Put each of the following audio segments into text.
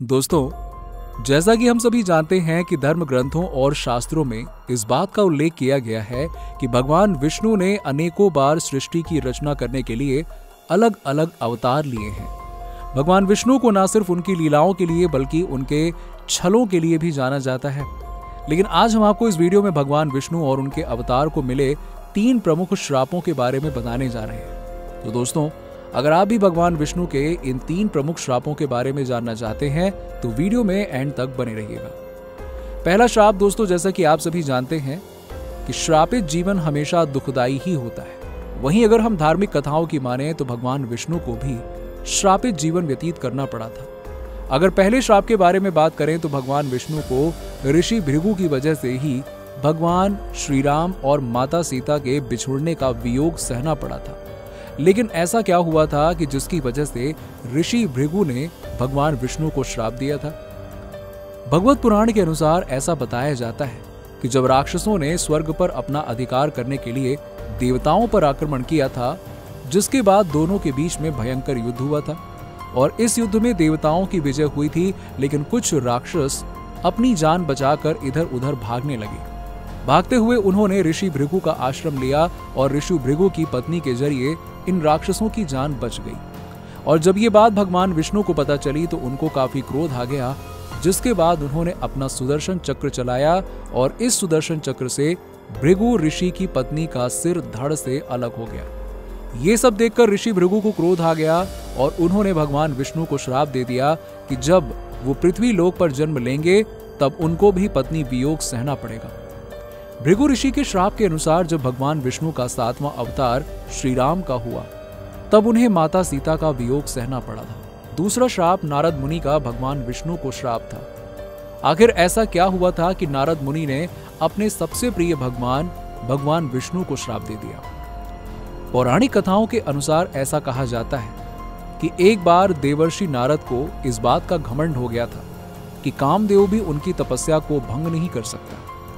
दोस्तों, जैसा कि हम सभी जानते हैं कि धर्म ग्रंथों और शास्त्रों में इस बात का उल्लेख किया गया है कि भगवान विष्णु ने अनेकों बार सृष्टि की रचना करने के लिए अलग अलग अवतार लिए हैं। भगवान विष्णु को न सिर्फ उनकी लीलाओं के लिए बल्कि उनके छलों के लिए भी जाना जाता है। लेकिन आज हम आपको इस वीडियो में भगवान विष्णु और उनके अवतार को मिले 3 प्रमुख श्रापों के बारे में बताने जा रहे हैं। तो दोस्तों, अगर आप भी भगवान विष्णु के इन 3 प्रमुख श्रापों के बारे में जानना चाहते हैं तो वीडियो में एंड तक बने रहिएगा। पहला श्राप दोस्तों, जैसा कि आप सभी जानते हैं कि श्रापित जीवन हमेशा दुखदाई ही होता है। वहीं अगर हम धार्मिक कथाओं की माने तो भगवान विष्णु को भी श्रापित जीवन व्यतीत करना पड़ा था। अगर पहले श्राप के बारे में बात करें तो भगवान विष्णु को ऋषि भृगु की वजह से ही भगवान श्री राम और माता सीता के बिछुड़ने का वियोग सहना पड़ा था। लेकिन ऐसा क्या हुआ था कि जिसकी वजह से ऋषि भृगु ने भगवान विष्णु को श्राप दिया था? भगवत पुराण के अनुसार ऐसा बताया जाता है कि जब राक्षसों ने स्वर्ग पर अपना अधिकार करने के लिए देवताओं पर आक्रमण किया था, जिसके बाद दोनों के बीच में भयंकर युद्ध हुआ था और इस युद्ध में देवताओं की विजय हुई थी। लेकिन कुछ राक्षस अपनी जान बचाकर इधर उधर भागने लगे। भागते हुए उन्होंने ऋषि भृगु का आश्रम लिया और ऋषि भृगु की पत्नी के जरिए इन राक्षसों की जान बच गई। और जब ये बात भगवान विष्णु को पता चली तो उनको काफी क्रोध आ गया, जिसके बाद उन्होंने अपना सुदर्शन चक्र चलाया और इस सुदर्शन चक्र से भृगु ऋषि की पत्नी का सिर धड़ से अलग हो गया। ये सब देखकर ऋषि भृगु को क्रोध आ गया और उन्होंने भगवान विष्णु को श्राप दे दिया कि जब वो पृथ्वी लोक पर जन्म लेंगे तब उनको भी पत्नी वियोग सहना पड़ेगा। भृगु ऋषि के श्राप के अनुसार जब भगवान विष्णु का 7वां अवतार श्री राम का हुआ तब उन्हें माता सीता का वियोग सहना पड़ा था। दूसरा श्राप नारद मुनि का भगवान विष्णु को श्राप था। आखिर ऐसा क्या हुआ था कि नारद मुनि ने अपने सबसे प्रिय भगवान विष्णु को श्राप दे दिया? पौराणिक कथाओं के अनुसार ऐसा कहा जाता है कि एक बार देवर्षि नारद को इस बात का घमंड हो गया था कि कामदेव भी उनकी तपस्या को भंग नहीं कर सकता।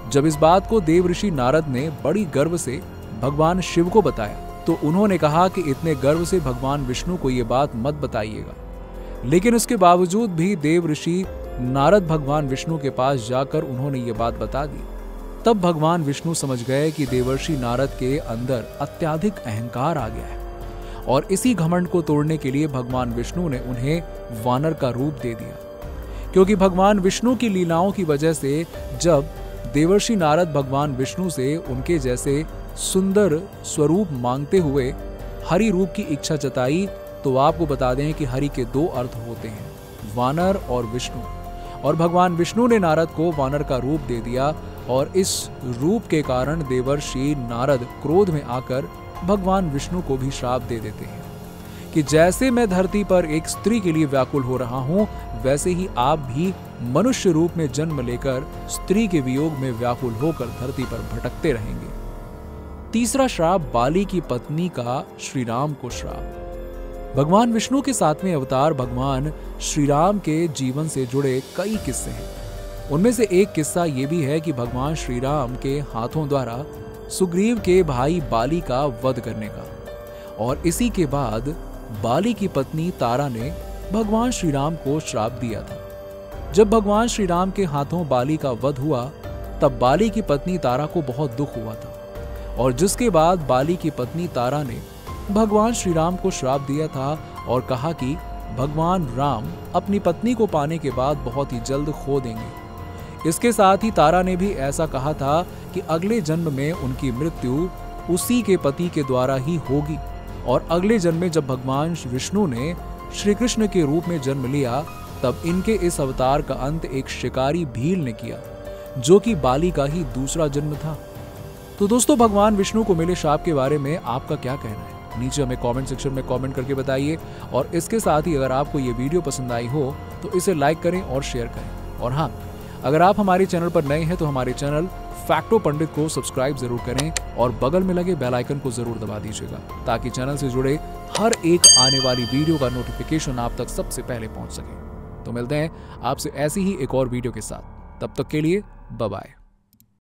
जब इस बात को देवर्षि नारद ने बड़ी गर्व से भगवान शिव को बताया तो उन्होंने कहा कि इतने गर्व से भगवान विष्णु को यह बात मत बताइएगा। लेकिन उसके बावजूद भी देवर्षि नारद भगवान विष्णु के पास जाकर उन्होंने ये बात बता दी। तब भगवान विष्णु समझ गए कि देवर्षि नारद के अंदर अत्यधिक अहंकार आ गया है और इसी घमंड को तोड़ने के लिए भगवान विष्णु ने उन्हें वानर का रूप दे दिया। क्योंकि भगवान विष्णु की लीलाओं की वजह से जब देवर्षि नारद भगवान विष्णु से उनके जैसे सुंदर स्वरूप मांगते हुए हरि रूप की इच्छा जताई तो आपको बता दें कि हरि के 2 अर्थ होते हैं, वानर और विष्णु। और भगवान विष्णु ने नारद को वानर का रूप दे दिया और इस रूप के कारण देवर्षि नारद क्रोध में आकर भगवान विष्णु को भी श्राप दे देते हैं कि जैसे मैं धरती पर एक स्त्री के लिए व्याकुल हो रहा हूं, वैसे ही आप भी मनुष्य रूप में जन्म लेकर स्त्री के वियोग में व्याकुल होकर धरती पर भटकते रहेंगे। तीसरा श्राप बाली की पत्नी का श्री राम को श्राप। भगवान विष्णु के 7वें अवतार भगवान श्री राम के जीवन से जुड़े कई किस्से हैं। उनमें से एक किस्सा ये भी है कि भगवान श्री राम के हाथों द्वारा सुग्रीव के भाई बाली का वध करने का। और इसी के बाद बाली की पत्नी तारा ने भगवान श्री राम को श्राप दिया था। जब भगवान श्री राम के हाथों बाली का वध हुआ तब बाली की पत्नी तारा को बहुत दुख हुआ था और जिसके बाद बाली की पत्नी तारा ने भगवान श्री राम को श्राप दिया था और कहा कि भगवान राम अपनी पत्नी को पाने के बाद बहुत ही जल्द खो देंगे। इसके साथ ही तारा ने भी ऐसा कहा था कि अगले जन्म में उनकी मृत्यु उसी के पति के द्वारा ही होगी। और अगले जन्म में जब भगवान विष्णु ने श्री कृष्ण के रूप में जन्म लिया तब इनके इस अवतार का अंत एक शिकारी भील ने किया, जो कि बाली का ही दूसरा जन्म था। तो दोस्तों, भगवान विष्णु को मिले श्राप के बारे में आपका क्या कहना है? नीचे हमें कमेंट सेक्शन में कमेंट करके बताइए। और इसके साथ ही अगर आपको ये वीडियो पसंद आई हो तो इसे लाइक करें और शेयर करें। और हाँ, अगर आप हमारे चैनल पर नए हैं तो हमारे चैनल फैक्टो पंडित को सब्सक्राइब जरूर करें और बगल में लगे बेल आइकन को जरूर दबा दीजिएगा ताकि चैनल से जुड़े हर एक आने वाली वीडियो का नोटिफिकेशन आप तक सबसे पहले पहुंच सके। तो मिलते हैं आपसे ऐसी ही एक और वीडियो के साथ। तब तक के लिए बाय बाय।